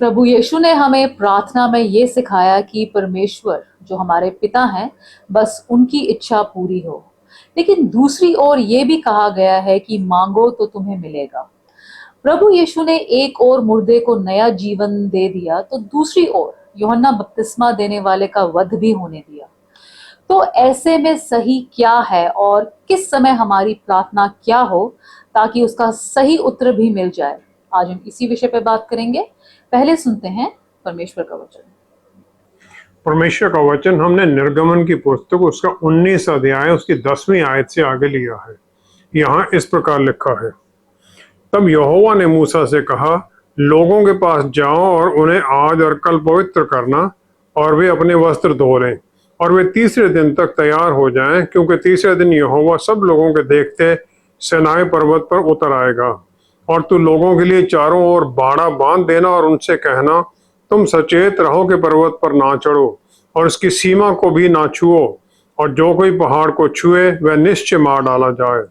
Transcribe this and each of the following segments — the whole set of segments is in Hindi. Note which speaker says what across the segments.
Speaker 1: प्रभु यीशु ने हमें प्रार्थना में ये सिखाया कि परमेश्वर जो हमारे पिता हैं, बस उनकी इच्छा पूरी हो। लेकिन दूसरी ओर ये भी कहा गया है कि मांगो तो तुम्हें मिलेगा। प्रभु यीशु ने एक ओर मुर्दे को नया जीवन दे दिया, तो दूसरी ओर यूहन्ना बपतिस्मा देने वाले का वध भी होने दिया। तो ऐसे में सही क्या है और किस समय हमारी प्रार्थना क्या हो ताकि उसका सही उत्तर भी मिल जाए, आज हम इसी विषय पे बात करेंगे। पहले सुनते हैं परमेश्वर का वचन।
Speaker 2: परमेश्वर का वचन हमने निर्गमन की पुस्तक उसका 19 अध्याय उसकी 10वीं आयत से आगे लिया है। यहाँ इस प्रकार लिखा है, तब यहोवा ने मूसा से कहा, लोगों के पास जाओ और उन्हें आज और कल पवित्र करना, और वे अपने वस्त्र धो लें और वे तीसरे दिन तक तैयार हो जाएं, क्योंकि तीसरे दिन यहोवा सब लोगों के देखते सीनाई पर्वत पर उतर आएगा। और तू लोगों के लिए चारों ओर बाड़ा बांध देना और उनसे कहना, तुम सचेत रहो कि पर्वत पर ना चढ़ो और उसकी सीमा को भी ना छुओ, और जो कोई पहाड़ को छुए वह निश्चय मार डाला जाए।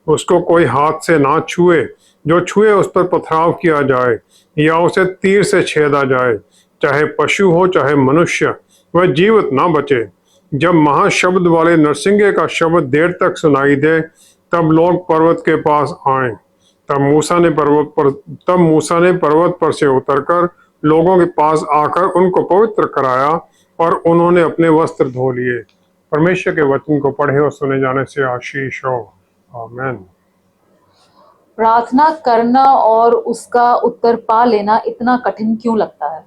Speaker 2: उसको कोई हाथ से ना छुए, जो छुए उस पर पथराव किया जाए या उसे तीर से छेदा जाए, चाहे पशु हो चाहे मनुष्य, वह जीवित ना बचे। जब महाशब्द वाले नरसिंगे का शब्द देर तक सुनाई दे, तब लोग पर्वत के पास आए। तब मूसा ने पर्वत पर से उतरकर लोगों के पास आकर उनको पवित्र कराया और उन्होंने अपने वस्त्र धो लिए। परमेश्वर के वचन को पढ़े और सुने जाने से आशीष हो। आमीन।
Speaker 1: प्रार्थना करना और उसका उत्तर पा लेना इतना कठिन क्यों लगता है?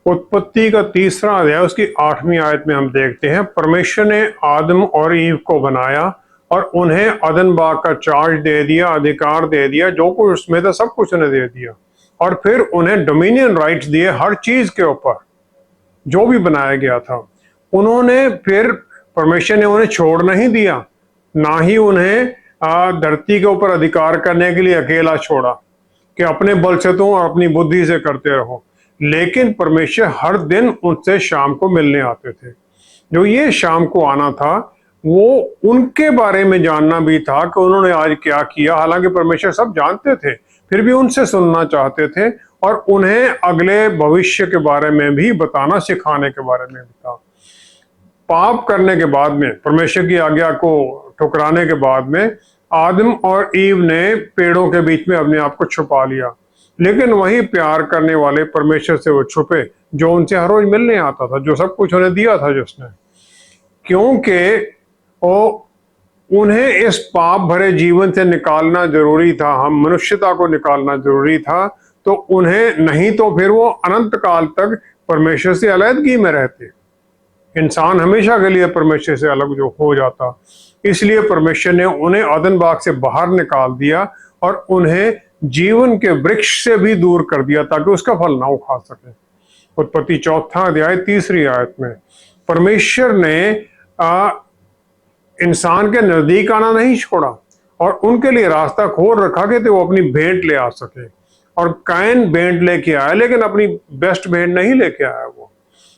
Speaker 2: उत्पत्ति का 3रा अध्याय उसकी 8वीं आयत में हम देखते हैं, परमेश्वर ने आदम और ईव को बनाया और उन्हें अदन बाग का चार्ज दे दिया, अधिकार दे दिया, जो कुछ उसमें था सब कुछ उन्हें दे दिया। और फिर उन्हें डोमिनियन राइट्स दिए हर चीज के ऊपर जो भी बनाया गया था। उन्होंने फिर परमेश्वर ने उन्हें छोड़ नहीं दिया, ना ही उन्हें धरती के ऊपर अधिकार करने के लिए अकेला छोड़ा कि अपने बल से तुम और अपनी बुद्धि से करते रहो। लेकिन परमेश्वर हर दिन उनसे शाम को मिलने आते थे। जो ये शाम को आना था वो उनके बारे में जानना भी था कि उन्होंने आज क्या किया। हालांकि परमेश्वर सब जानते थे, फिर भी उनसे सुनना चाहते थे और उन्हें अगले भविष्य के बारे में भी बताना, सिखाने के बारे में भी था। पाप करने के बाद में, परमेश्वर की आज्ञा को ठुकराने के बाद में, आदम और ईव ने पेड़ों के बीच में अपने आप को छुपा लिया। लेकिन वही प्यार करने वाले परमेश्वर से वो छुपे जो उनसे हर रोज मिलने आता था, जो सब कुछ उन्हें दिया था जिसने, क्योंकि उन्हें इस पाप भरे जीवन से निकालना जरूरी था। हम मनुष्यता को निकालना जरूरी था, तो उन्हें, नहीं तो फिर वो अनंत काल तक परमेश्वर से अलग में रहते। इंसान हमेशा के लिए परमेश्वर से अलग जो हो जाता। इसलिए परमेश्वर ने उन्हें अदन बाग से बाहर निकाल दिया और उन्हें जीवन के वृक्ष से भी दूर कर दिया ताकि उसका फल ना उखा सके। उत्पत्ति 4 अध्याय 3री आयत में परमेश्वर ने इंसान के नजदीक आना नहीं छोड़ा और उनके लिए रास्ता खोल रखा कि वो अपनी भेंट ले आ सके। और कैन भेंट लेके आया, लेकिन अपनी बेस्ट भेंट नहीं लेके आया वो।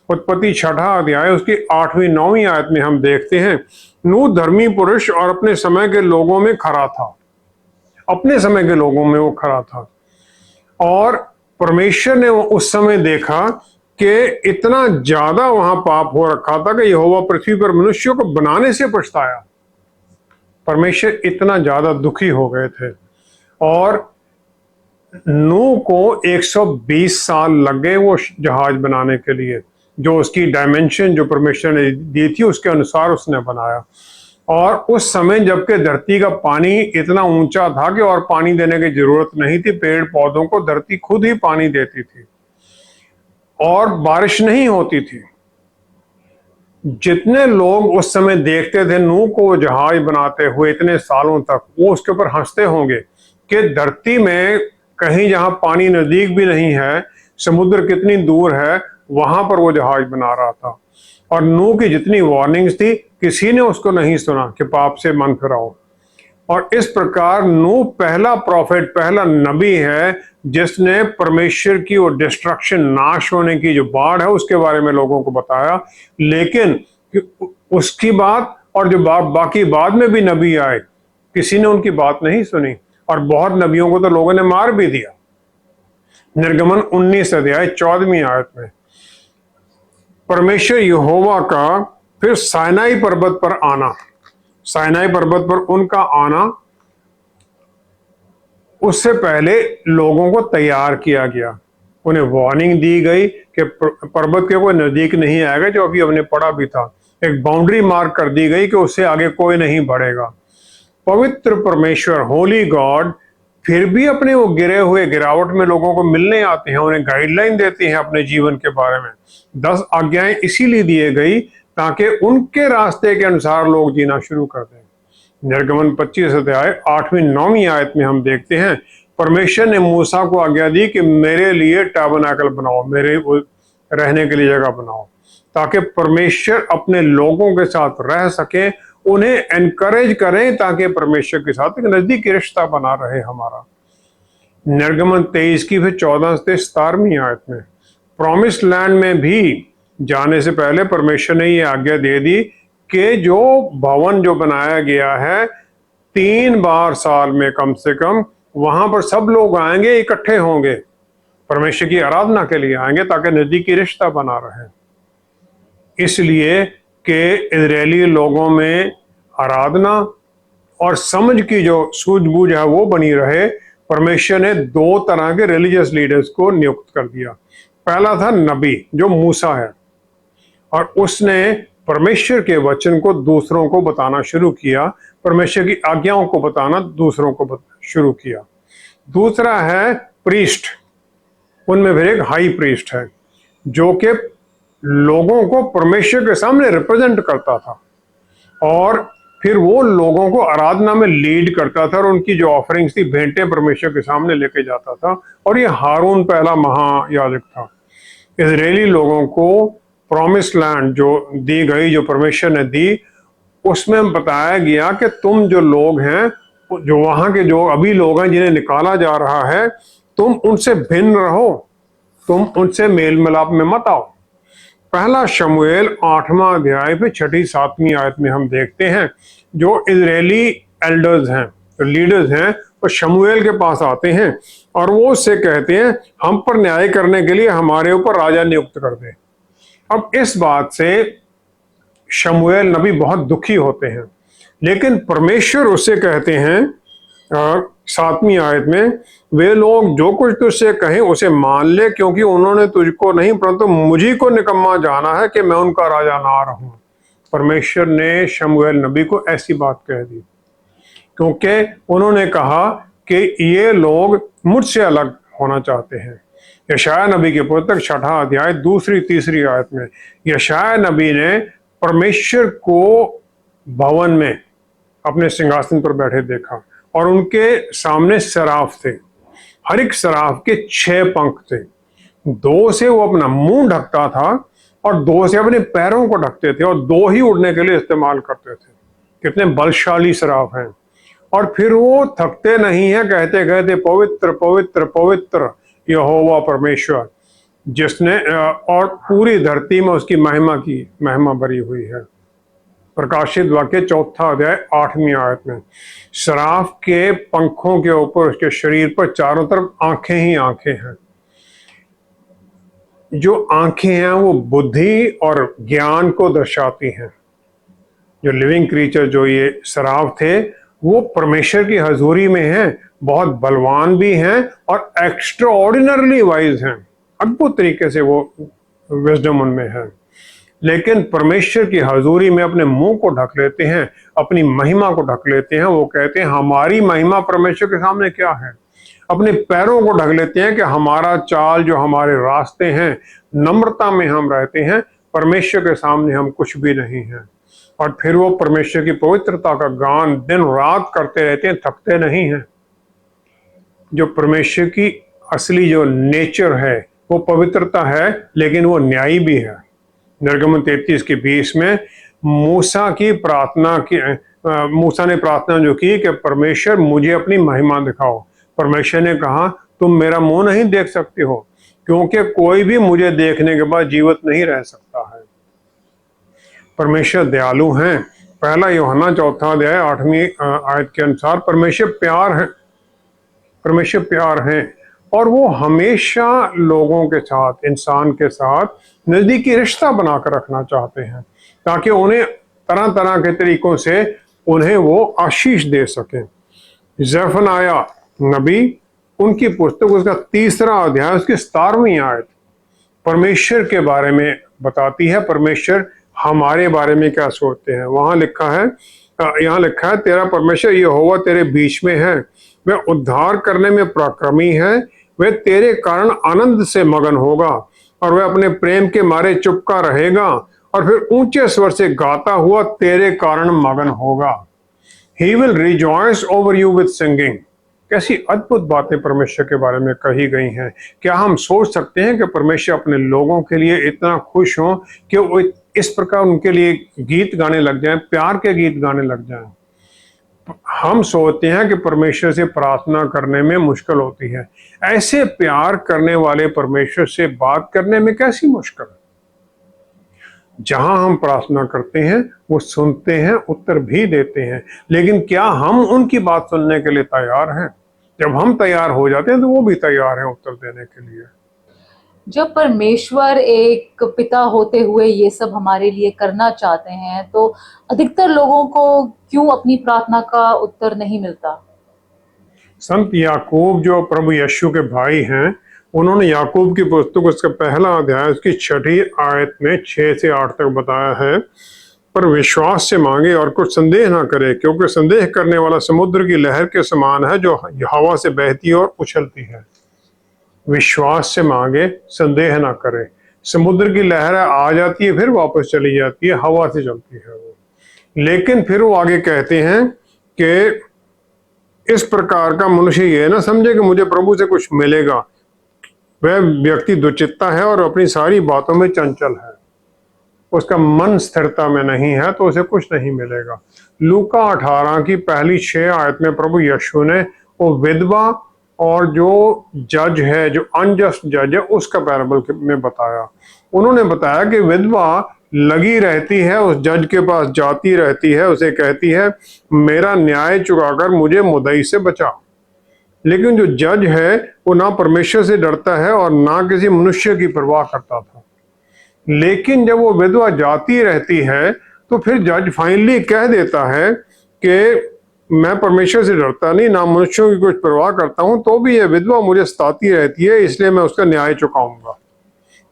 Speaker 2: उत्पत्ति 6 अध्याय उसकी 8वीं 9वीं आयत में हम देखते हैं, नूह धर्मी पुरुष और अपने समय के लोगों में खरा था। अपने समय के लोगों में वो खरा था और परमेश्वर ने उस समय देखा कि इतना ज्यादा वहां पाप हो रखा था कि यहोवा पृथ्वी पर मनुष्यों को बनाने से पछताया। परमेश्वर इतना ज्यादा दुखी हो गए थे और नूह को 120 साल लग गए वो जहाज बनाने के लिए। जो उसकी डायमेंशन जो परमेश्वर ने दी थी उसके अनुसार उसने बनाया। और उस समय जबकि धरती का पानी इतना ऊंचा था कि और पानी देने की जरूरत नहीं थी, पेड़ पौधों को धरती खुद ही पानी देती थी और बारिश नहीं होती थी। जितने लोग उस समय देखते थे नूह को जहाज बनाते हुए इतने सालों तक, वो उसके ऊपर हंसते होंगे कि धरती में कहीं जहां पानी नजदीक भी नहीं है, समुद्र कितनी दूर है, वहां पर वो जहाज बना रहा था। और नूह की जितनी वार्निंग्स थी किसी ने उसको नहीं सुना कि पाप से मन फिराओ। और इस प्रकार नूह पहला प्रॉफिट, पहला नबी है जिसने परमेश्वर की वो डिस्ट्रक्शन, नाश होने की जो बाढ़ है उसके बारे में लोगों को बताया। लेकिन उसकी बात और जो बाकी बाद में भी नबी आए, किसी ने उनकी बात नहीं सुनी और बहुत नबियों को तो लोगों ने मार भी दिया। निर्गमन 19 अध्याय 14वीं आयत में परमेश्वर यहोवा का फिर साइनाई पर्वत पर आना, साइनाई पर्वत पर उनका आना, उससे पहले लोगों को तैयार किया गया। उन्हें वार्निंग दी गई कि पर्वत के कोई नजदीक नहीं आएगा, जो अभी हमने पढ़ा भी था। एक बाउंड्री मार्क कर दी गई कि उससे आगे कोई नहीं बढ़ेगा। पवित्र परमेश्वर होली गॉड फिर भी अपने वो गिरे हुए गिरावट में लोगों को मिलने आते हैं, उन्हें गाइडलाइन देते हैं अपने जीवन के बारे में। 10 आज्ञाएं इसीलिए दिए गई ताकि उनके रास्ते के अनुसार लोग जीना शुरू कर दें। निर्गमन 25 अध्याय 8वीं 9वीं आयत में हम देखते हैं परमेश्वर ने मूसा को आज्ञा दी कि मेरे लिए टैबरनेकल बनाओ, मेरे रहने के लिए जगह बनाओ, ताकि परमेश्वर अपने लोगों के साथ रह सके, उन्हें एनकरेज करें ताकि परमेश्वर के साथ एक नजदीकी रिश्ता बना रहे हमारा। निर्गमन 23 की फिर 14 से 17वीं आयत में प्रॉमिस लैंड में भी जाने से पहले परमेश्वर ने ये आज्ञा दे दी कि जो भवन जो बनाया गया है 3 बार साल में कम से कम वहां पर सब लोग आएंगे, इकट्ठे होंगे, परमेश्वर की आराधना के लिए आएंगे ताकि नजदीकी रिश्ता बना रहे। इसलिए कि इजरायली लोगों में आराधना और समझ की जो सूझबूझ है वो बनी रहे, परमेश्वर ने 2 तरह के रिलीजियस लीडर्स को नियुक्त कर दिया। पहला था नबी जो मूसा है, और उसने परमेश्वर के वचन को दूसरों को बताना शुरू किया, परमेश्वर की आज्ञाओं को बताना दूसरों को शुरू किया। दूसरा है प्रीस्ट, उनमें फिर एक हाई प्रीस्ट है जो कि लोगों को परमेश्वर के सामने रिप्रेजेंट करता था, और फिर वो लोगों को आराधना में लीड करता था और उनकी जो ऑफरिंग्स थी, भेंटें परमेश्वर के सामने लेके जाता था। और ये हारून पहला महायाजक था। इजरायली लोगों को प्रॉमिस लैंड जो दी गई, जो परमेश्वर ने दी, उसमें बताया गया कि तुम जो लोग हैं, जो वहां के जो अभी लोग हैं जिन्हें निकाला जा रहा है, तुम उनसे भिन्न रहो, तुम उनसे मेल मिलाप में मत आओ। पहला शमूएल 8वां अध्याय पे 6ठी 7वीं आयत में हम देखते हैं जो इजरायली एल्डर्स हैं, जो लीडर्स हैं, वो शमूएल के पास आते हैं और वो उससे कहते हैं हम पर न्याय करने के लिए हमारे ऊपर राजा नियुक्त कर दे। अब इस बात से शमूएल नबी बहुत दुखी होते हैं, लेकिन परमेश्वर उससे कहते हैं 7वीं आयत में, वे लोग जो कुछ तुझसे कहें उसे मान ले, क्योंकि उन्होंने तुझको नहीं परंतु मुझी को निकम्मा जाना है कि मैं उनका राजा ना रहूं। परमेश्वर ने शमूएल नबी को ऐसी बात कह दी क्योंकि उन्होंने कहा कि ये लोग मुझसे अलग होना चाहते हैं। यशाया नबी के पुस्तक 6ठा अध्याय 2-3 आयत में यशाया नबी ने परमेश्वर को भवन में अपने सिंहासन पर बैठे देखा और उनके सामने सराफ थे। हर एक सराफ के 6 पंख थे। 2 से वो अपना मुंह ढकता था और 2 से अपने पैरों को ढकते थे, और 2 ही उड़ने के लिए इस्तेमाल करते थे। कितने बलशाली सराफ हैं। और फिर वो थकते नहीं है, कहते कहते पवित्र पवित्र पवित्र यहोवा परमेश्वर, जिसने और पूरी धरती में उसकी महिमा भरी हुई है। प्रकाशित वाक्य 4 अध्याय 8वीं आयत में सराफ के पंखों के ऊपर उसके शरीर पर चारों तरफ आंखें ही आंखें हैं। जो आंखें हैं वो बुद्धि और ज्ञान को दर्शाती हैं। जो लिविंग क्रीचर जो ये सराफ थे वो परमेश्वर की हजूरी में हैं, बहुत बलवान भी हैं और एक्स्ट्रा ऑर्डिनरली वाइज हैं। अद्भुत तरीके से वो विजडम उनमें है, लेकिन परमेश्वर की हजूरी में अपने मुंह को ढक लेते हैं, अपनी महिमा को ढक लेते हैं। वो कहते हैं हमारी महिमा परमेश्वर के सामने क्या है। अपने पैरों को ढक लेते हैं कि हमारा चाल, जो हमारे रास्ते हैं, नम्रता में हम रहते हैं, परमेश्वर के सामने हम कुछ भी नहीं हैं। और फिर वो परमेश्वर की पवित्रता का गान दिन रात करते रहते हैं, थकते नहीं हैं। जो परमेश्वर की असली जो नेचर है वो पवित्रता है, लेकिन वो न्यायी भी है। निर्गमन 33 के 20 में मूसा ने प्रार्थना जो की कि परमेश्वर मुझे अपनी महिमा दिखाओ। परमेश्वर ने कहा तुम मेरा मुंह नहीं देख सकते हो, क्योंकि कोई भी मुझे देखने के बाद जीवित नहीं रह सकता है। परमेश्वर दयालु हैं। पहला यूहन्ना 4 अध्याय 8वीं आयत के अनुसार परमेश्वर प्यार है। परमेश्वर प्यार है और वो हमेशा लोगों के साथ, इंसान के साथ नजदीकी रिश्ता बनाकर रखना चाहते हैं, ताकि उन्हें तरह तरह के तरीकों से उन्हें वो आशीष दे सकें। जफनाया नबी, उनकी पुस्तक, उसका 3रा अध्याय, उसकी 17वीं आयत परमेश्वर के बारे में बताती है, परमेश्वर हमारे बारे में क्या सोचते हैं। वहां लिखा है, यहाँ लिखा है, तेरा परमेश्वर यहोवा तेरे बीच में है, वह उद्धार करने में पराक्रमी है, वह तेरे कारण आनंद से मगन होगा और वह अपने प्रेम के मारे चुपका रहेगा और फिर ऊंचे स्वर से गाता हुआ तेरे कारण मगन होगा। He will rejoice over you with singing। कैसी अद्भुत बातें परमेश्वर के बारे में कही गई हैं। क्या हम सोच सकते हैं कि परमेश्वर अपने लोगों के लिए इतना खुश हो कि वो इस प्रकार उनके लिए गीत गाने लग जाएं, प्यार के गीत गाने लग जाएं। हम सोचते हैं कि परमेश्वर से प्रार्थना करने में मुश्किल होती है। ऐसे प्यार करने वाले परमेश्वर से बात करने में कैसी मुश्किल है। जहां हम प्रार्थना करते हैं वो सुनते हैं, उत्तर भी देते हैं, लेकिन क्या हम उनकी बात सुनने के लिए तैयार हैं? जब हम तैयार हो जाते हैं तो वो भी तैयार हैं उत्तर देने के लिए।
Speaker 1: जब परमेश्वर एक पिता होते हुए ये सब हमारे लिए करना चाहते हैं, तो अधिकतर लोगों को क्यों अपनी प्रार्थना का उत्तर नहीं मिलता?
Speaker 2: संत याकूब जो प्रभु यीशु के भाई हैं, उन्होंने याकूब की पुस्तक उसका 1 अध्याय उसकी 6ठी आयत में 6 से 8 तक बताया है, पर विश्वास से मांगे और कुछ संदेह ना करे, क्योंकि संदेह करने वाला समुद्र की लहर के समान है जो हवा से बहती है और उछलती है। विश्वास से मांगे, संदेह ना करे। समुद्र की लहर आ जाती है, फिर वापस चली जाती है, हवा से चलती है वो। लेकिन फिर वो आगे कहते हैं कि इस प्रकार का मनुष्य ये ना समझे कि मुझे प्रभु से कुछ मिलेगा। वह व्यक्ति दुचित्ता है और अपनी सारी बातों में चंचल है, उसका मन स्थिरता में नहीं है, तो उसे कुछ नहीं मिलेगा। लूका 18 की पहली 6 आयत में प्रभु यीशु ने वो विधवा और जो जज है, जो अनजस्ट जज है, उसका पैराबल में बताया। उन्होंने बताया कि विधवा लगी रहती है, उस जज के पास जाती रहती है, उसे कहती है मेरा न्याय चुकाकर मुझे मुद्दई से बचा। लेकिन जो जज है वो ना परमेश्वर से डरता है और ना किसी मनुष्य की परवाह करता था। लेकिन जब वो विधवा जाती रहती है तो फिर जज फाइनली कह देता है कि मैं परमेश्वर से डरता नहीं, ना मनुष्यों की कुछ परवाह करता हूं, तो भी ये विधवा मुझे सताती रहती है, इसलिए मैं उसका न्याय चुकाऊंगा।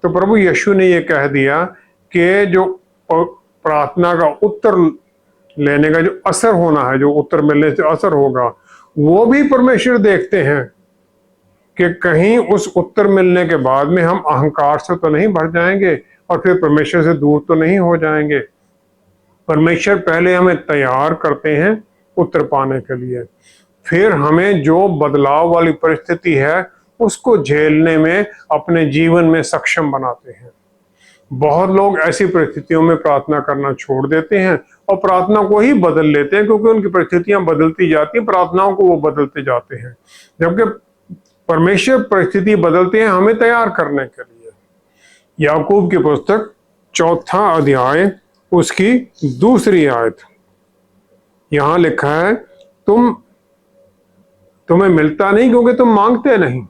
Speaker 2: तो प्रभु यीशु ने ये कह दिया कि जो प्रार्थना का उत्तर लेने का जो असर होना है, जो उत्तर मिलने से असर होगा, वो भी परमेश्वर देखते हैं कि कहीं उस उत्तर मिलने के बाद में हम अहंकार से तो नहीं भर जाएंगे और फिर परमेश्वर से दूर तो नहीं हो जाएंगे। परमेश्वर पहले हमें तैयार करते हैं उत्तर पाने के लिए, फिर हमें जो बदलाव वाली परिस्थिति है उसको झेलने में अपने जीवन में सक्षम बनाते हैं। बहुत लोग ऐसी परिस्थितियों में प्रार्थना करना छोड़ देते हैं और प्रार्थना को ही बदल लेते हैं, क्योंकि उनकी परिस्थितियां बदलती जाती हैं, प्रार्थनाओं को वो बदलते जाते हैं, जबकि परमेश्वर परिस्थिति बदलते हैं हमें तैयार करने के लिए। याकूब की पुस्तक 4 अध्याय उसकी 2 आयत, यहां लिखा है तुम्हें मिलता नहीं क्योंकि तुम मांगते नहीं।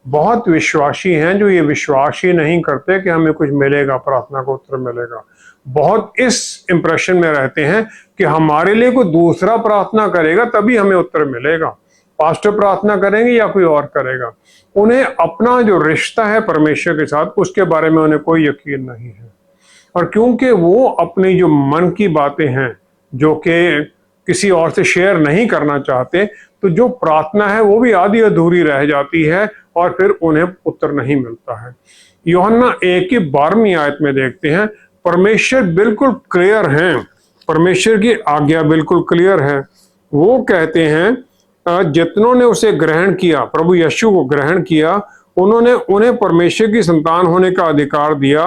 Speaker 2: बहुत विश्वासी हैं जो ये विश्वास ही नहीं करते कि हमें कुछ मिलेगा, प्रार्थना का उत्तर मिलेगा। बहुत इस इंप्रेशन में रहते हैं कि हमारे लिए कोई दूसरा प्रार्थना करेगा तभी हमें उत्तर मिलेगा, पास्टर प्रार्थना करेंगे या कोई और करेगा। उन्हें अपना जो रिश्ता है परमेश्वर के साथ उसके बारे में उन्हें कोई यकीन नहीं है, और क्योंकि वो अपनी जो मन की बातें हैं जो कि किसी और से शेयर नहीं करना चाहते, तो जो प्रार्थना है वो भी आधी अधूरी रह जाती है और फिर उन्हें उत्तर नहीं मिलता है। यूहन्ना 1 की 12वीं आयत में देखते हैं, परमेश्वर बिल्कुल क्लियर हैं, परमेश्वर की आज्ञा बिल्कुल क्लियर है। वो कहते हैं जितनों ने उसे ग्रहण किया, प्रभु यीशु को ग्रहण किया, उन्होंने उन्हें परमेश्वर की संतान होने का अधिकार दिया,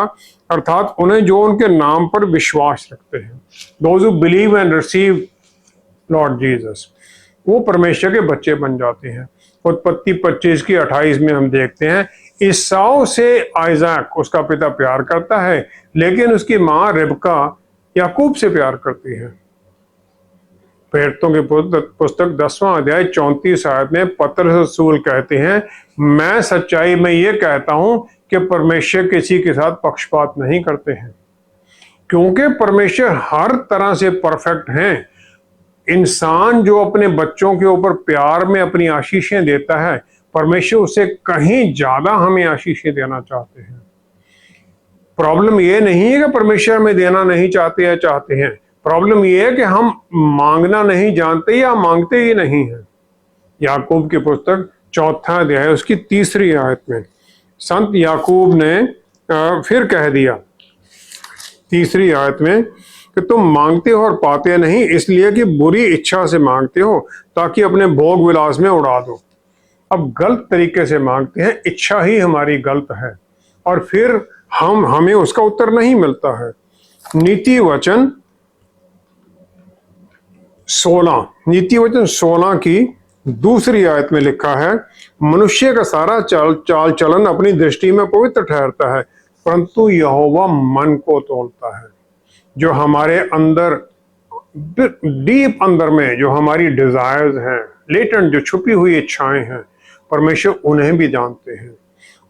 Speaker 2: अर्थात उन्हें जो उनके नाम पर विश्वास रखते हैं। Those who believe and receive Lord Jesus, वो परमेश्वर के बच्चे बन जाते हैं। उत्पत्ति 25 की 28 में हम देखते हैं ईसाऊ से आइजैक उसका पिता प्यार करता है, लेकिन उसकी माँ रिबका याकूब से प्यार करती है। प्रेरितों की पुस्तक 10वां अध्याय 34 आयत में पतरस रसूल कहते हैं, मैं सच्चाई में ये कहता हूं कि परमेश्वर किसी के साथ पक्षपात नहीं करते हैं, क्योंकि परमेश्वर हर तरह से परफेक्ट हैं। इंसान जो अपने बच्चों के ऊपर प्यार में अपनी आशीषें देता है, परमेश्वर उससे कहीं ज्यादा हमें आशीषें देना चाहते हैं। प्रॉब्लम ये नहीं है कि परमेश्वर हमें देना नहीं चाहते या चाहते हैं, प्रॉब्लम ये है कि हम मांगना नहीं जानते या मांगते ही नहीं हैं। याकूब की पुस्तक 4 अध्याय उसकी 3 आयत में संत याकूब ने फिर कह दिया 3 आयत में कि तुम मांगते हो और पाते नहीं, इसलिए कि बुरी इच्छा से मांगते हो ताकि अपने भोग विलास में उड़ा दो। अब गलत तरीके से मांगते हैं, इच्छा ही हमारी गलत है और फिर हमें उसका उत्तर नहीं मिलता है। नीति वचन 16 की 2 आयत में लिखा है, मनुष्य का सारा चाल चलन अपनी दृष्टि में पवित्र ठहरता है, परंतु यहोवा मन को तोलता है। जो हमारे अंदर डीप अंदर में जो हमारी डिजायर्स हैं, लेटेंट जो छुपी हुई इच्छाएं हैं, परमेश्वर उन्हें भी जानते हैं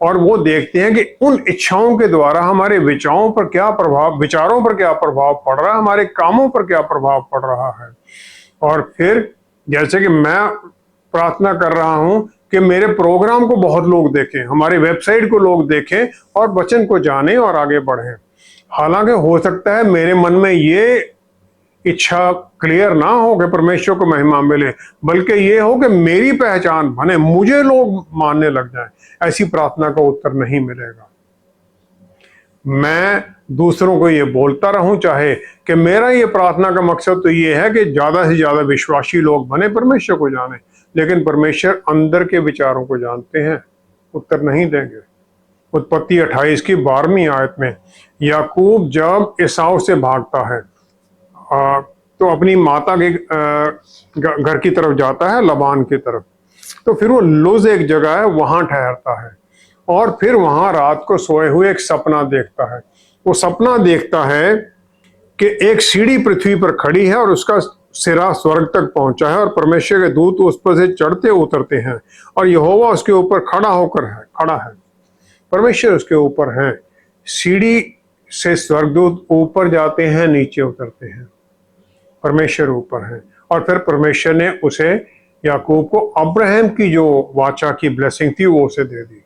Speaker 2: और वो देखते हैं कि उन इच्छाओं के द्वारा हमारे विचारों पर क्या प्रभाव पड़ रहा है, हमारे कामों पर क्या प्रभाव पड़ रहा है। और फिर जैसे कि मैं प्रार्थना कर रहा हूं कि मेरे प्रोग्राम को बहुत लोग देखें, हमारे वेबसाइट को लोग देखें और वचन को जानें और आगे बढ़ें। हालांकि हो सकता है मेरे मन में ये इच्छा क्लियर ना हो कि परमेश्वर को महिमा मिले, बल्कि ये हो कि मेरी पहचान बने, मुझे लोग मानने लग जाएं। ऐसी प्रार्थना का उत्तर नहीं मिलेगा। मैं दूसरों को ये बोलता रहूं, चाहे कि मेरा ये प्रार्थना का मकसद तो ये है कि ज्यादा से ज्यादा विश्वासी लोग बने, परमेश्वर को जाने, लेकिन परमेश्वर अंदर के विचारों को जानते हैं, उत्तर नहीं देंगे। उत्पत्ति 28 की 12वीं आयत में याकूब जब एसाव से भागता है तो अपनी माता के घर की तरफ जाता है, लबान की तरफ, तो फिर वो लुज एक जगह है वहां ठहरता है और फिर वहां रात को सोए हुए एक सपना देखता है। वो सपना देखता है कि एक सीढ़ी पृथ्वी पर खड़ी है और उसका सिरा स्वर्ग तक पहुंचा है और परमेश्वर के दूत उस पर से चढ़ते उतरते हैं और यहोवा उसके ऊपर खड़ा है। परमेश्वर उसके ऊपर है। सीढ़ी से स्वर्गदूत ऊपर जाते हैं, नीचे उतरते हैं, परमेश्वर ऊपर है। और फिर परमेश्वर ने उसे, याकूब को, अब्राहम की जो वाचा की ब्लेसिंग थी वो उसे दे दी।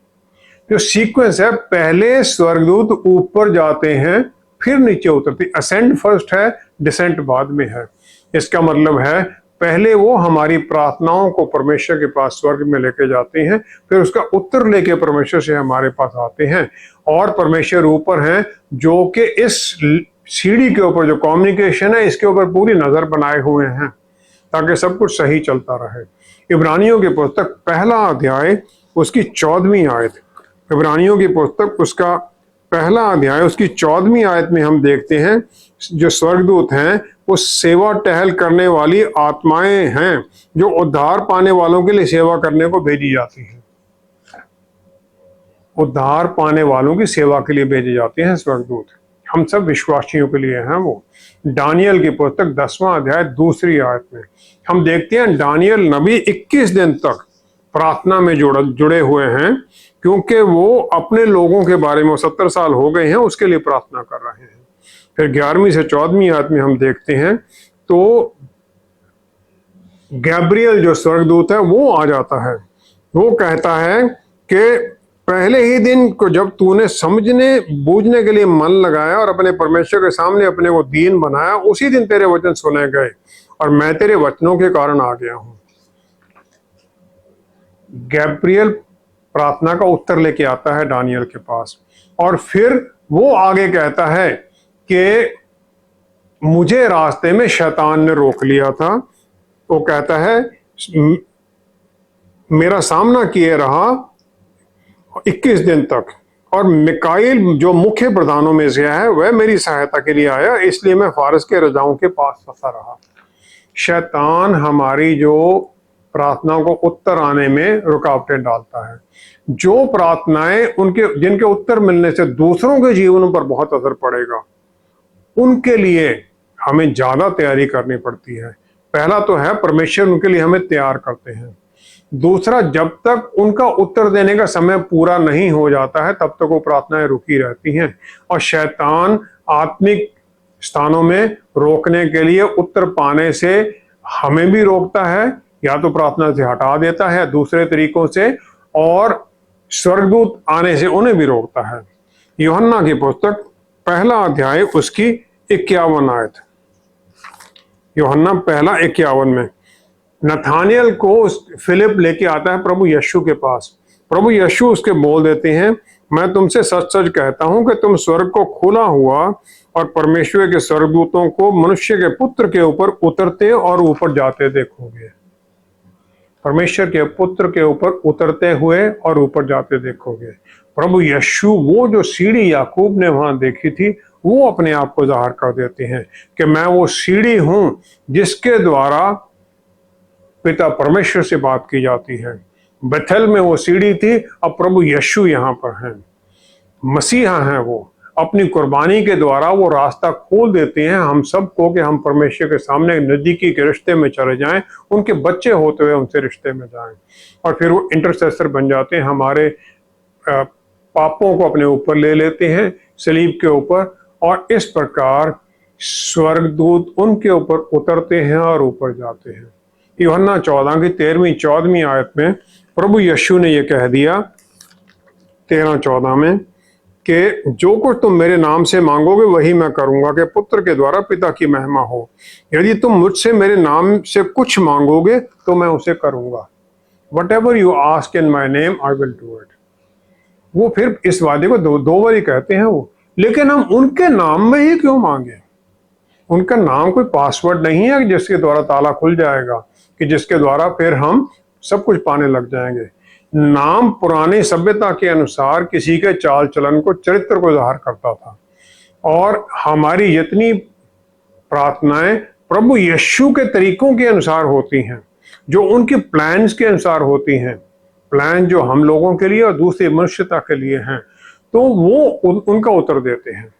Speaker 2: जो सीक्वेंस है, पहले स्वर्गदूत ऊपर जाते हैं फिर नीचे उतरते, असेंड फर्स्ट है, डिसेंट बाद में है। इसका मतलब है पहले वो हमारी प्रार्थनाओं को परमेश्वर के पास स्वर्ग में लेके जाते हैं, फिर उसका उत्तर लेके परमेश्वर से हमारे पास आते हैं और परमेश्वर ऊपर हैं जो कि इस सीढ़ी के ऊपर जो कम्युनिकेशन है इसके ऊपर पूरी नजर बनाए हुए हैं ताकि सब कुछ सही चलता रहे। इब्रानियों की पुस्तक 1 अध्याय उसकी 14वीं आयत, इब्रानियों की पुस्तक उसका 1 अध्याय उसकी 14वीं आयत में हम देखते हैं जो स्वर्गदूत हैं वो सेवा टहल करने वाली आत्माएं हैं जो उद्धार पाने वालों के लिए सेवा करने को भेजी जाती हैं। उद्धार पाने वालों की सेवा के लिए भेजे जाते हैं स्वर्गदूत, हम सब विश्वासियों के लिए हैं वो। दानियल की पुस्तक 10वां अध्याय 2 आयत में हम देखते हैं दानियल नबी 21 दिन तक प्रार्थना में जुड़े हुए हैं क्योंकि वो अपने लोगों के बारे में 70 साल हो गए हैं उसके लिए प्रार्थना कर रहे हैं। फिर 11वीं से 14वीं आयत में हम देखते हैं तो गैब्रियल जो स्वर्गदूत है वो आ जाता है। वो कहता है कि पहले ही दिन को जब तूने समझने बूझने के लिए मन लगाया और अपने परमेश्वर के सामने अपने को दीन बनाया, उसी दिन तेरे वचन सुने गए और मैं तेरे वचनों के कारण आ गया हूं। गैब्रियल प्रार्थना का उत्तर लेके आता है दानियल के पास और फिर वो आगे कहता है कि मुझे रास्ते में शैतान ने रोक लिया था। वो कहता है मेरा सामना किए रहा 21 दिन तक और मिकाइल जो मुख्य प्रधानों में से है वह मेरी सहायता के लिए आया, इसलिए मैं फारस के रजाओं के पास फंसा रहा। शैतान हमारी जो प्रार्थनाओं को उत्तर आने में रुकावटें डालता है। जो प्रार्थनाएं जिनके उत्तर मिलने से दूसरों के जीवनों पर बहुत असर पड़ेगा, उनके लिए हमें ज्यादा तैयारी करनी पड़ती है। पहला तो है परमेश्वर उनके लिए हमें तैयार करते हैं। दूसरा, जब तक उनका उत्तर देने का समय पूरा नहीं हो जाता है तब तक वो प्रार्थनाएं रुकी रहती हैं, और शैतान आत्मिक स्थानों में रोकने के लिए उत्तर पाने से हमें भी रोकता है, या तो प्रार्थना से हटा देता है दूसरे तरीकों से, और स्वर्गदूत आने से उन्हें भी रोकता है। यूहन्ना की पुस्तक पहला अध्याय उसकी 51 आयत। यूहन्ना 1:51 में नथानियल को फिलिप लेके आता है प्रभु यीशु के पास। प्रभु यीशु उसके बोल देते हैं, मैं तुमसे सच सच कहता हूं कि तुम स्वर्ग को खुला हुआ और परमेश्वर के स्वर्गदूतों को मनुष्य के पुत्र के ऊपर उतरते और ऊपर जाते देखोगे। परमेश्वर के पुत्र के ऊपर उतरते हुए और ऊपर जाते देखोगे। प्रभु यीशु वो जो सीढ़ी याकूब ने वहां देखी थी वो अपने आप को जाहिर कर देते हैं कि मैं वो सीढ़ी हूं जिसके द्वारा पिता परमेश्वर से बात की जाती है। बेथेल में वो सीढ़ी थी, अब प्रभु यीशु यहाँ पर हैं, मसीहा हैं। वो अपनी कुर्बानी के द्वारा वो रास्ता खोल देते हैं हम सबको कि हम परमेश्वर के सामने नजदीकी के रिश्ते में चले जाएं, उनके बच्चे होते हुए उनसे रिश्ते में जाएं, और फिर वो इंटरसेसर बन जाते हैं, हमारे पापों को अपने ऊपर ले लेते हैं सलीब के ऊपर, और इस प्रकार स्वर्गदूत उनके ऊपर उतरते हैं और ऊपर जाते हैं। यूहन्ना 14 की 13वीं-14वीं आयत में प्रभु यीशु ने यह कह दिया 13-14 में कि जो कुछ तुम मेरे नाम से मांगोगे वही मैं करूंगा कि पुत्र के द्वारा पिता की महिमा हो। यदि तुम मुझसे मेरे नाम से कुछ मांगोगे तो मैं उसे करूंगा। Whatever you ask in my name, I will do it। वो फिर इस वादे को दो बार ही कहते हैं वो, लेकिन हम उनके नाम में ही क्यों मांगे? उनका नाम कोई पासवर्ड नहीं है जिसके द्वारा ताला खुल जाएगा, कि जिसके द्वारा फिर हम सब कुछ पाने लग जाएंगे। नाम पुरानी सभ्यता के अनुसार किसी के चाल चलन को, चरित्र को जाहिर करता था, और हमारी जितनी प्रार्थनाएं प्रभु यीशु के तरीकों के अनुसार होती हैं, जो उनके प्लान्स के अनुसार होती हैं, प्लान जो हम लोगों के लिए और दूसरी मनुष्यता के लिए हैं, तो वो उनका उत्तर देते हैं।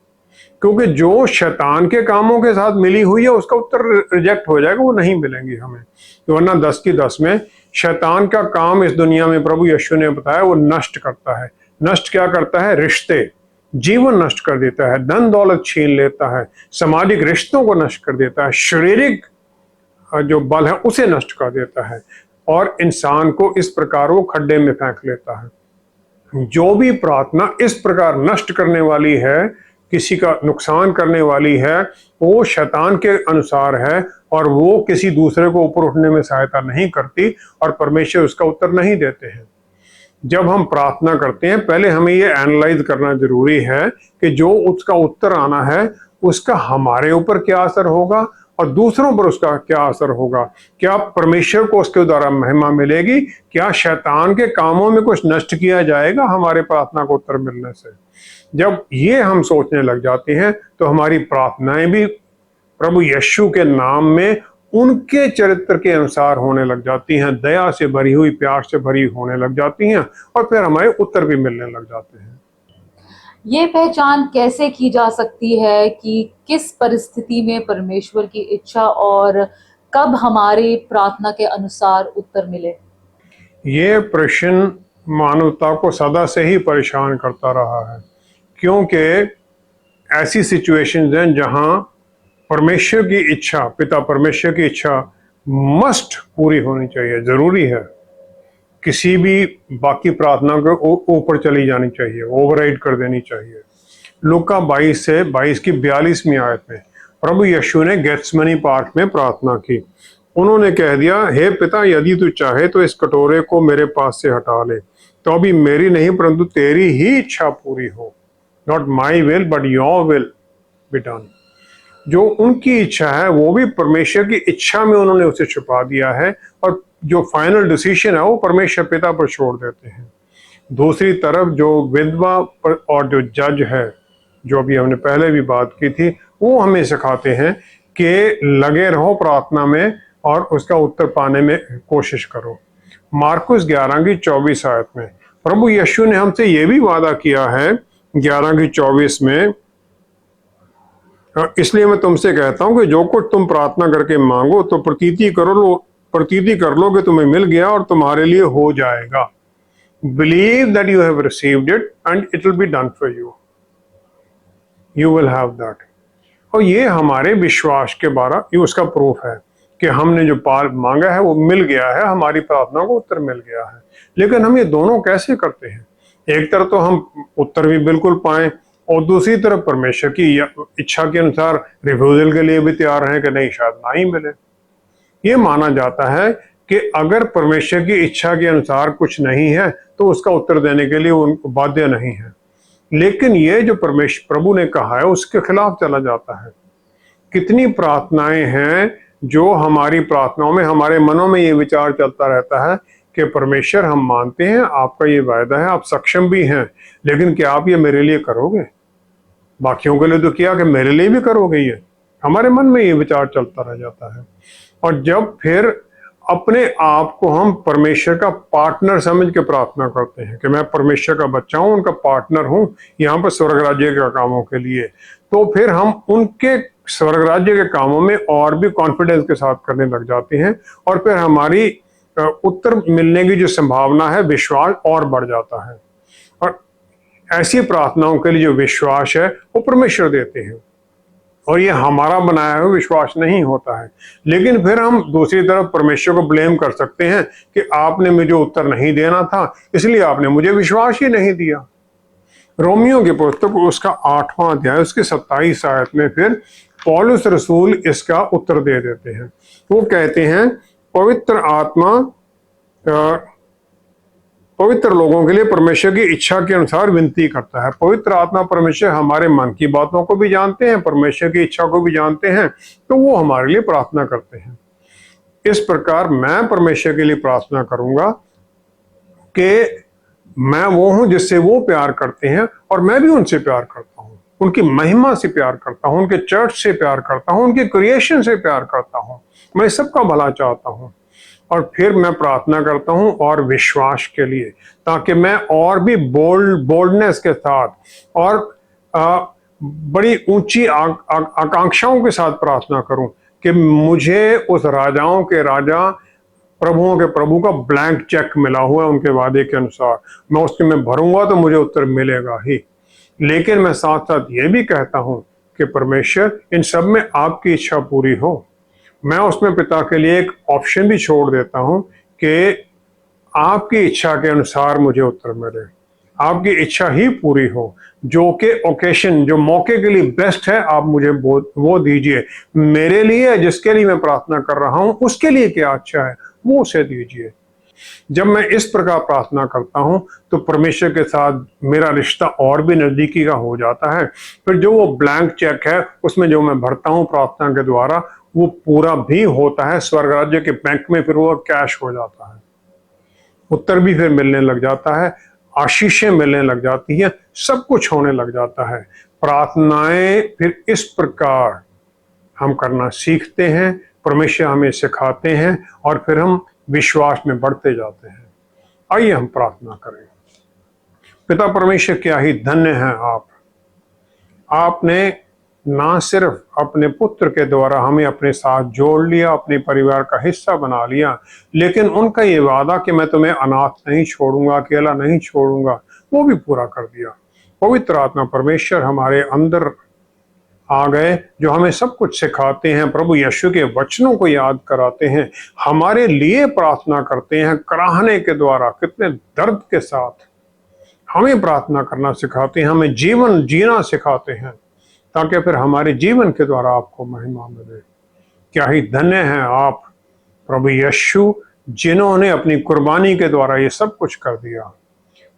Speaker 2: क्योंकि जो शैतान के कामों के साथ मिली हुई है उसका उत्तर रिजेक्ट हो जाएगा, वो नहीं मिलेंगी हमें। यूहन्ना 10:10 में शैतान का काम इस दुनिया में प्रभु यीशु ने बताया वो नष्ट करता है। नष्ट क्या करता है? रिश्ते, जीवन नष्ट कर देता है, धन दौलत छीन लेता है, सामाजिक रिश्तों को नष्ट कर देता है, शारीरिक जो बल है उसे नष्ट कर देता है, और इंसान को इस प्रकार वो खड्डे में फेंक लेता है। जो भी प्रार्थना इस प्रकार नष्ट करने वाली है, किसी का नुकसान करने वाली है, वो शैतान के अनुसार है, और वो किसी दूसरे को ऊपर उठने में सहायता नहीं करती, और परमेश्वर उसका उत्तर नहीं देते हैं। जब हम प्रार्थना करते हैं पहले हमें ये एनालाइज करना जरूरी है कि जो उसका उत्तर आना है उसका हमारे ऊपर क्या असर होगा और दूसरों पर उसका क्या असर होगा। क्या परमेश्वर को उसके द्वारा महिमा मिलेगी? क्या शैतान के कामों में कुछ नष्ट किया जाएगा हमारे प्रार्थना को उत्तर मिलने से? जब ये हम सोचने लग जाते हैं तो हमारी प्रार्थनाएं भी प्रभु यीशु के नाम में उनके चरित्र के अनुसार होने लग जाती हैं, दया से भरी हुई, प्यार से भरी होने लग जाती हैं, और फिर हमारे उत्तर भी मिलने लग जाते हैं।
Speaker 1: ये पहचान कैसे की जा सकती है कि किस परिस्थिति में परमेश्वर की इच्छा और कब हमारी प्रार्थना के अनुसार उत्तर मिले?
Speaker 2: ये प्रश्न मानवता को सदा से ही परेशान करता रहा है, क्योंकि ऐसी सिचुएशंस हैं जहां परमेश्वर की इच्छा, पिता परमेश्वर की इच्छा मस्ट पूरी होनी चाहिए, जरूरी है, किसी भी बाकी प्रार्थना को ऊपर चली जानी चाहिए, ओवरराइड कर देनी चाहिए। लूका 22 से 22 की 42वीं आयत में प्रभु यीशु ने गेत्समनी पार्क में प्रार्थना की। उन्होंने कह दिया, हे पिता, यदि तू चाहे तो इस कटोरे को मेरे पास से हटा ले, तो अभी मेरी नहीं परंतु तेरी ही इच्छा पूरी हो। Not my will but your will be done. जो उनकी इच्छा है वो भी परमेश्वर की इच्छा में उन्होंने उसे छुपा दिया है, और जो फाइनल डिसीजन है वो परमेश्वर पिता पर छोड़ देते हैं। दूसरी तरफ जो विधवा और जो जज है, जो अभी हमने पहले भी बात की थी, वो हमें सिखाते हैं कि लगे रहो प्रार्थना में और उसका उत्तर पाने में कोशिश करो। मार्कुस 11 की 24 आयत में प्रभु यीशु ने हमसे ये भी वादा किया है, 11 की 24 में, इसलिए मैं तुमसे कहता हूं कि जो कुछ तुम प्रार्थना करके मांगो तो प्रतीति कर लो कि तुम्हें मिल गया और तुम्हारे लिए हो जाएगा। Believe that you have received it and it will be done for you. You will have that. और ये हमारे विश्वास के बारे ये उसका प्रूफ है कि हमने जो पाल मांगा है वो मिल गया है, हमारी प्रार्थना को उत्तर मिल गया है। लेकिन हम ये दोनों कैसे करते हैं? एक तरफ तो हम उत्तर भी बिल्कुल पाएं और दूसरी तरफ परमेश्वर की इच्छा के अनुसार रिफ्यूजल के लिए भी तैयार हैं कि नहीं, शायद ना ही मिले। ये माना जाता है कि अगर परमेश्वर की इच्छा के अनुसार कुछ नहीं है तो उसका उत्तर देने के लिए उनको बाध्य नहीं है। लेकिन ये जो परमेश्वर प्रभु ने कहा है उसके खिलाफ चला जाता है। कितनी प्रार्थनाएं हैं जो हमारी प्रार्थनाओं में, हमारे मनों में ये विचार चलता रहता है कि परमेश्वर, हम मानते हैं आपका ये वायदा है, आप सक्षम भी हैं, लेकिन क्या आप ये मेरे लिए करोगे? बाकियों के लिए तो किया, कि मेरे लिए भी करोगे? ये हमारे मन में ये विचार चलता रह जाता है। और जब फिर अपने आप को हम परमेश्वर का पार्टनर समझ के प्रार्थना करते हैं कि मैं परमेश्वर का बच्चा हूं, उनका पार्टनर हूं यहाँ पर स्वर्ग राज्य के कामों के लिए, तो फिर हम उनके स्वर्ग राज्य के कामों में और भी कॉन्फिडेंस के साथ करने लग जाते हैं और फिर हमारी उत्तर मिलने की जो संभावना है, विश्वास और बढ़ जाता है। और ऐसी प्रार्थनाओं के लिए जो विश्वास है वो परमेश्वर देते हैं और ये हमारा बनाया हुआ विश्वास नहीं होता है। लेकिन फिर हम दूसरी तरफ परमेश्वर को ब्लेम कर सकते हैं कि आपने मुझे उत्तर नहीं देना था, इसलिए आपने मुझे विश्वास ही नहीं दिया। रोमियो की पुस्तक उसका 8वां अध्याय उसके 27 आयत में फिर पौलुस रसूल इसका उत्तर दे देते हैं। वो कहते हैं, पवित्र आत्मा पवित्र लोगों के लिए परमेश्वर की इच्छा के अनुसार विनती करता है। पवित्र आत्मा परमेश्वर हमारे मन की बातों को भी जानते हैं, परमेश्वर की इच्छा को भी जानते हैं, तो वो हमारे लिए प्रार्थना करते हैं। इस प्रकार मैं परमेश्वर के लिए प्रार्थना करूंगा कि मैं वो हूं जिससे वो प्यार करते हैं और मैं भी उनसे प्यार करता हूं, उनकी महिमा से प्यार करता हूं, उनके चर्च से प्यार करता हूं, उनके क्रिएशन से प्यार करता हूं, मैं सबका भला चाहता हूं। और फिर मैं प्रार्थना करता हूं और विश्वास के लिए, ताकि मैं और भी बोल्डनेस के साथ और बड़ी ऊंची आकांक्षाओं के साथ प्रार्थना करूं कि मुझे उस राजाओं के राजा, प्रभुओं के प्रभु का ब्लैंक चेक मिला हुआ है उनके वादे के अनुसार, मैं उसके में भरूंगा तो मुझे उत्तर मिलेगा ही। लेकिन मैं साथ साथ ये भी कहता हूं कि परमेश्वर, इन सब में आपकी इच्छा पूरी हो। मैं उसमें पिता के लिए एक ऑप्शन भी छोड़ देता हूं कि आपकी इच्छा के अनुसार मुझे उत्तर मिले, आपकी इच्छा ही पूरी हो, जो कि ओकेशन, जो मौके के लिए बेस्ट है, आप मुझे वो दीजिए। मेरे लिए, जिसके लिए मैं प्रार्थना कर रहा हूं, उसके लिए क्या अच्छा है वो उसे दीजिए। जब मैं इस प्रकार प्रार्थना करता हूं तो परमेश्वर के साथ मेरा रिश्ता और भी नजदीकी का हो जाता है। फिर जो वो ब्लैंक चेक है उसमें जो मैं भरता हूं प्रार्थना के द्वारा, वो पूरा भी होता है स्वर्ग राज्य के बैंक में, फिर वो कैश हो जाता है, उत्तर भी फिर मिलने लग जाता है, आशीषें मिलने लग जाती है, सब कुछ होने लग जाता है। प्रार्थनाएं फिर इस प्रकार हम करना सीखते हैं, परमेश्वर हमें सिखाते हैं और फिर हम विश्वास में बढ़ते जाते हैं। आइए हम प्रार्थना करें। पिता परमेश्वर, क्या ही धन्य हैं आपने ना सिर्फ अपने पुत्र के द्वारा हमें अपने साथ जोड़ लिया, अपने परिवार का हिस्सा बना लिया, लेकिन उनका ये वादा कि मैं तुम्हें अनाथ नहीं छोड़ूंगा, अकेला नहीं छोड़ूंगा, वो भी पूरा कर दिया। पवित्र आत्मा परमेश्वर हमारे अंदर आ गए, जो हमें सब कुछ सिखाते हैं, प्रभु यीशु के वचनों को याद कराते हैं, हमारे लिए प्रार्थना करते हैं कराहने के द्वारा, कितने दर्द के साथ हमें प्रार्थना करना सिखाते हैं, हमें जीवन जीना सिखाते हैं, ताकि फिर हमारे जीवन के द्वारा आपको महिमा मिले। क्या ही धन्य हैं आप प्रभु यीशु, जिन्होंने अपनी कुर्बानी के द्वारा ये सब कुछ कर दिया।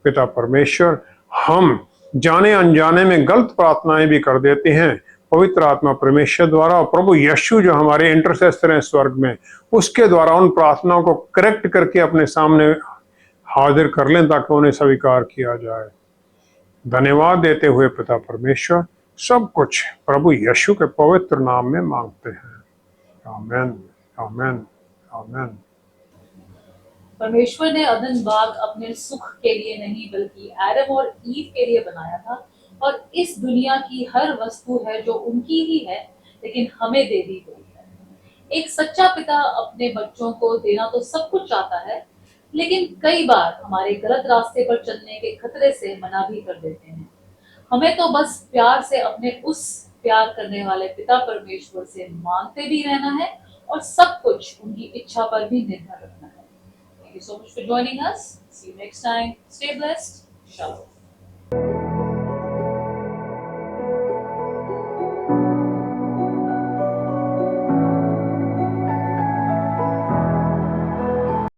Speaker 2: पिता परमेश्वर, हम जाने अनजाने में गलत प्रार्थनाएं भी कर देते हैं, पवित्र आत्मा परमेश्वर द्वारा और प्रभु यीशु जो हमारे इंटरसेसर हैं स्वर्ग में, उसके द्वारा उन प्रार्थनाओं को करेक्ट करके अपने सामने हाजिर कर लें ताकि उन्हें स्वीकार किया जाए। धन्यवाद देते हुए पिता परमेश्वर सब कुछ प्रभु यीशु के पवित्र नाम में मांगते हैं। आमेन, आमेन, आमेन।
Speaker 1: परमेश्वर ने अदन बाग अपने सुख के लिए नहीं बल्कि एडम और ईव के लिए बनाया था, और इस दुनिया की हर वस्तु है जो उनकी ही है, लेकिन हमें दे दी गई है। एक सच्चा पिता अपने बच्चों को देना तो सब कुछ चाहता है, लेकिन कई बार हमारे गलत रास्ते पर चलने के खतरे से मना भी कर देते हैं। हमें तो बस प्यार से अपने उस प्यार करने वाले पिता परमेश्वर से मांगते भी रहना है और सब कुछ उनकी इच्छा पर भी निर्भर रखना है। Thank you so much for joining us. See you next time. Stay blessed. Shalom.